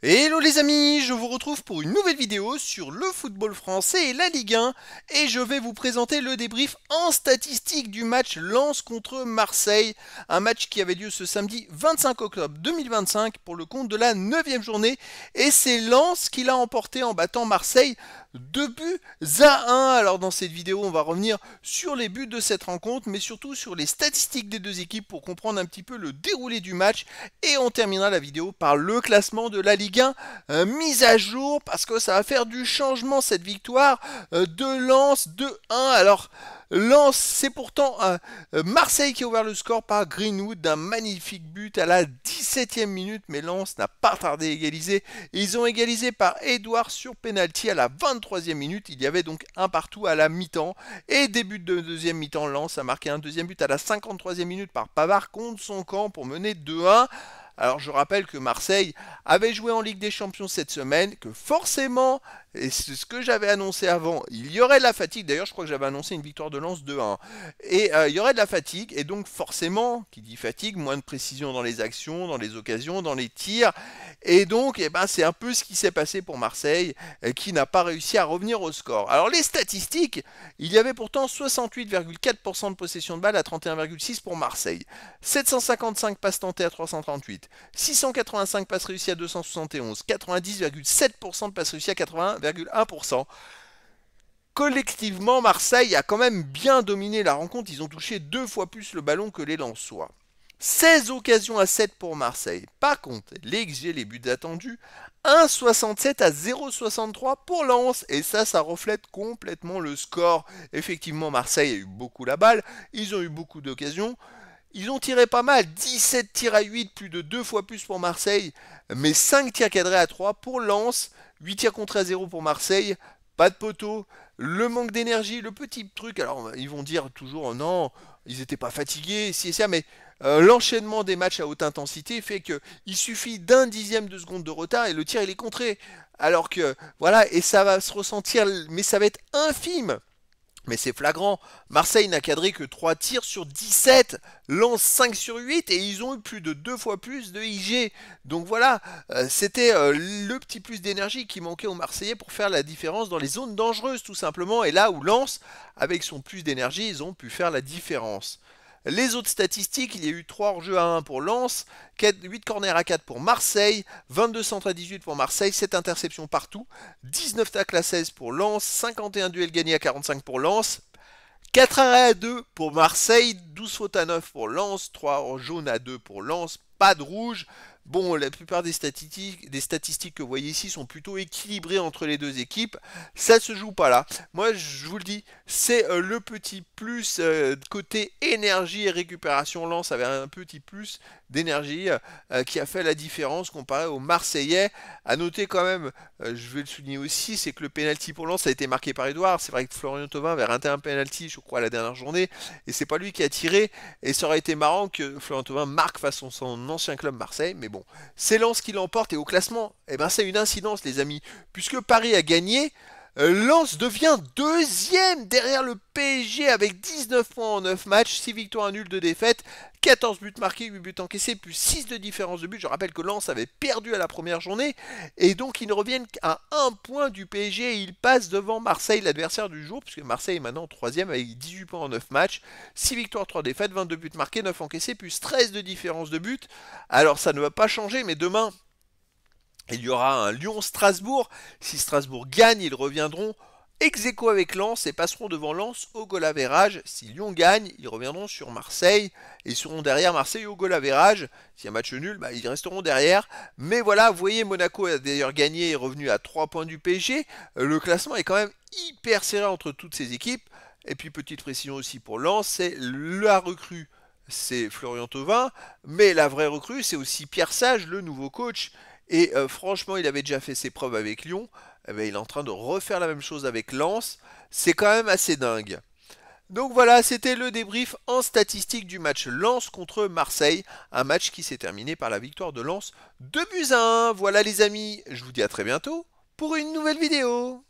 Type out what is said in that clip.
Hello les amis, je vous retrouve pour une nouvelle vidéo sur le football français et la Ligue 1 et je vais vous présenter le débrief en statistique du match Lens contre Marseille, un match qui avait lieu ce samedi 25 octobre 2025 pour le compte de la 9e journée et c'est Lens qui l'a emporté en battant Marseille 2-1. Alors dans cette vidéo on va revenir sur les buts de cette rencontre mais surtout sur les statistiques des deux équipes pour comprendre un petit peu le déroulé du match et on terminera la vidéo par le classement de la Ligue 1 mise à jour parce que ça va faire du changement cette victoire de Lens 2-1. Alors Lens, c'est pourtant Marseille qui a ouvert le score par Greenwood d'un magnifique but à la 17e minute, mais Lens n'a pas tardé à égaliser. Ils ont égalisé par Edouard sur penalty à la 23e minute. Il y avait donc un partout à la mi-temps. Et début de deuxième mi-temps, Lens a marqué un deuxième but à la 53e minute par Pavard contre son camp pour mener 2-1. Alors je rappelle que Marseille avait joué en Ligue des Champions cette semaine, que forcément, et c'est ce que j'avais annoncé avant, il y aurait de la fatigue. D'ailleurs je crois que j'avais annoncé une victoire de Lens 2-1. Et il y aurait de la fatigue, et donc forcément, qui dit fatigue, moins de précision dans les actions, dans les occasions, dans les tirs. Et donc c'est un peu ce qui s'est passé pour Marseille, qui n'a pas réussi à revenir au score. Alors les statistiques, il y avait pourtant 68,4% de possession de balle à 31,6% pour Marseille. 755 passes tentées à 338. 685 passes réussies à 271, 90,7% de passes réussies à 80,1%. Collectivement, Marseille a quand même bien dominé la rencontre. Ils ont touché 2 fois plus le ballon que les Lensois. 16 occasions à 7 pour Marseille. Par contre, les XG, les buts attendus, 1,67 à 0,63 pour Lens. Et ça reflète complètement le score. Effectivement, Marseille a eu beaucoup la balle. Ils ont eu beaucoup d'occasions. Ils ont tiré pas mal, 17 tirs à 8, plus de 2 fois plus pour Marseille, mais 5 tirs cadrés à 3 pour Lens, 8 tirs contrés à 0 pour Marseille, pas de poteau, le manque d'énergie, le petit truc, alors ils vont dire toujours oh non, ils n'étaient pas fatigués, si et ça, mais l'enchaînement des matchs à haute intensité fait qu'il suffit d'un dixième de seconde de retard et le tir il est contré. Alors que, voilà, et ça va se ressentir, mais ça va être infime. Mais c'est flagrant, Marseille n'a cadré que 3 tirs sur 17, Lens 5 sur 8 et ils ont eu plus de 2 fois plus de IG. Donc voilà, c'était le petit plus d'énergie qui manquait aux Marseillais pour faire la différence dans les zones dangereuses tout simplement. Et là où Lens, avec son plus d'énergie, ils ont pu faire la différence. Les autres statistiques, il y a eu 3 hors-jeu à 1 pour Lens, 8 corners à 4 pour Marseille, 22 centres à 18 pour Marseille, 7 interceptions partout, 19 tacles à 16 pour Lens, 51 duels gagnés à 45 pour Lens, 4 arrêts à 2 pour Marseille, 12 fautes à 9 pour Lens, 3 hors jaune à 2 pour Lens, pas de rouge. Bon, la plupart des statistiques que vous voyez ici sont plutôt équilibrées entre les deux équipes. Ça se joue pas là. Moi, je vous le dis, c'est le petit plus côté énergie et récupération. Lens avait un petit plus d'énergie qui a fait la différence comparé aux Marseillais. À noter quand même, je vais le souligner aussi, c'est que le penalty pour Lens a été marqué par Edouard. C'est vrai que Florian Thauvin avait raté un penalty, je crois, la dernière journée, et c'est pas lui qui a tiré. Et ça aurait été marrant que Florian Thauvin marque face à son ancien club Marseille, mais bon, c'est Lens qui l'emporte et au classement, ça a une incidence les amis, puisque Paris a gagné. Lens devient deuxième derrière le PSG avec 19 points en 9 matchs, 6 victoires, 1 nul, 2 défaites, 14 buts marqués, 8 buts encaissés, plus 6 de différence de but. Je rappelle que Lens avait perdu à la première journée et donc ils ne reviennent qu'à 1 point du PSG et ils passent devant Marseille, l'adversaire du jour, puisque Marseille est maintenant 3ème avec 18 points en 9 matchs, 6 victoires, 3 défaites, 22 buts marqués, 9 encaissés, plus 13 de différence de but. Alors ça ne va pas changer, mais demain, il y aura un Lyon-Strasbourg. Si Strasbourg gagne, ils reviendront ex aequo avec Lens et passeront devant Lens au goal average. Si Lyon gagne, ils reviendront sur Marseille et seront derrière Marseille au goal average. S'il y a match nul, ils resteront derrière. Mais voilà, vous voyez, Monaco a d'ailleurs gagné et est revenu à 3 points du PSG. Le classement est quand même hyper serré entre toutes ces équipes. Et puis petite précision aussi pour Lens, c'est la recrue. C'est Florian Thauvin, mais la vraie recrue, c'est aussi Pierre Sage, le nouveau coach. Et franchement, il avait déjà fait ses preuves avec Lyon. Il est en train de refaire la même chose avec Lens. C'est quand même assez dingue. Donc voilà, c'était le débrief en statistique du match Lens contre Marseille. Un match qui s'est terminé par la victoire de Lens 2 buts à 1. Voilà les amis, je vous dis à très bientôt pour une nouvelle vidéo.